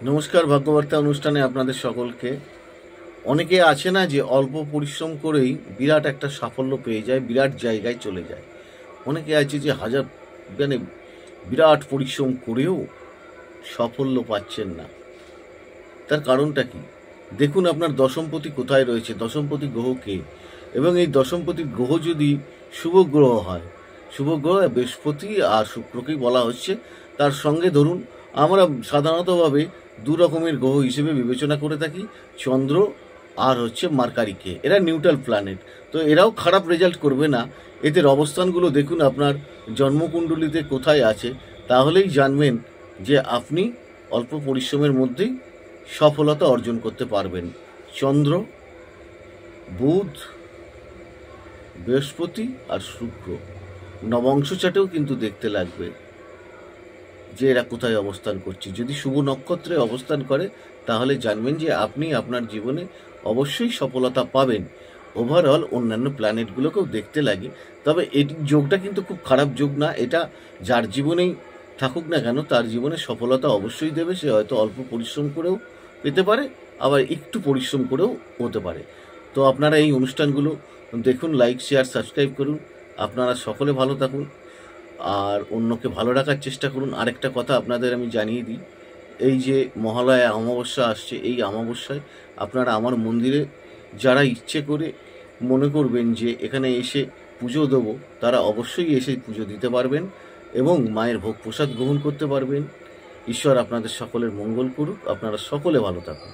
নমস্কার, ভাগ্যবার্তা অনুষ্ঠানে আপনাদের সকলকে। অনেকে আছে না যে অল্প পরিশ্রম করেই বিরাট একটা সাফল্য পেয়ে যায়, বিরাট জায়গায় চলে যায়। অনেকে আছে যে হাজার মানে বিরাট পরিশ্রম করেও সাফল্য পাচ্ছেন না। তার কারণটা কি? দেখুন আপনার দশমপতি কোথায় রয়েছে, দশমপতি গ্রহ কে, এবং এই দশমপতি গ্রহ যদি শুভ গ্রহ হয়, শুভ গ্রহ বৃহস্পতি আর শুক্রকেই বলা হচ্ছে। তার সঙ্গে ধরুন আমরা সাধারণতভাবে দু রকমের গ্রহ হিসেবে বিবেচনা করে থাকি, চন্দ্র আর হচ্ছে মার্কারিকে। এরা নিউট্রাল প্ল্যানেট, তো এরাও খারাপ রেজাল্ট করবে না। এদের অবস্থানগুলো দেখুন আপনার জন্মকুণ্ডলিতে কোথায় আছে, তাহলেই জানবেন যে আপনি অল্প পরিশ্রমের মধ্যেই সফলতা অর্জন করতে পারবেন। চন্দ্র, বুধ, বৃহস্পতি আর শুক্র নবংশ চাটেও কিন্তু দেখতে লাগবে যে এরা কোথায় অবস্থান করছে। যদি শুভ নক্ষত্রে অবস্থান করে তাহলে জানবেন যে আপনি আপনার জীবনে অবশ্যই সফলতা পাবেন। ওভারঅল অন্যান্য প্ল্যানেটগুলোকেও দেখতে লাগে, তবে এই যোগটা কিন্তু খুব খারাপ যোগ না। এটা যার জীবনেই থাকুক না কেন তার জীবনে সফলতা অবশ্যই দেবে। সে হয়তো অল্প পরিশ্রম করেও পেতে পারে, আবার একটু পরিশ্রম করেও হতে পারে। তো আপনারা এই অনুষ্ঠানগুলো দেখুন, লাইক, শেয়ার, সাবস্ক্রাইব করুন। আপনারা সকলে ভালো থাকুন আর অন্যকে ভালো রাখার চেষ্টা করুন। আরেকটা কথা আপনাদের আমি জানিয়ে দিই, এই যে মহালয়া অমাবস্যা আসছে, এই অমাবস্যায় আপনারা আমার মন্দিরে যারা ইচ্ছে করে মনে করবেন যে এখানে এসে পুজো দেবো, তারা অবশ্যই এসে পুজো দিতে পারবেন এবং মায়ের ভোগ প্রসাদ গ্রহণ করতে পারবেন। ঈশ্বর আপনাদের সকলের মঙ্গল করুক। আপনারা সকলে ভালো থাকুন।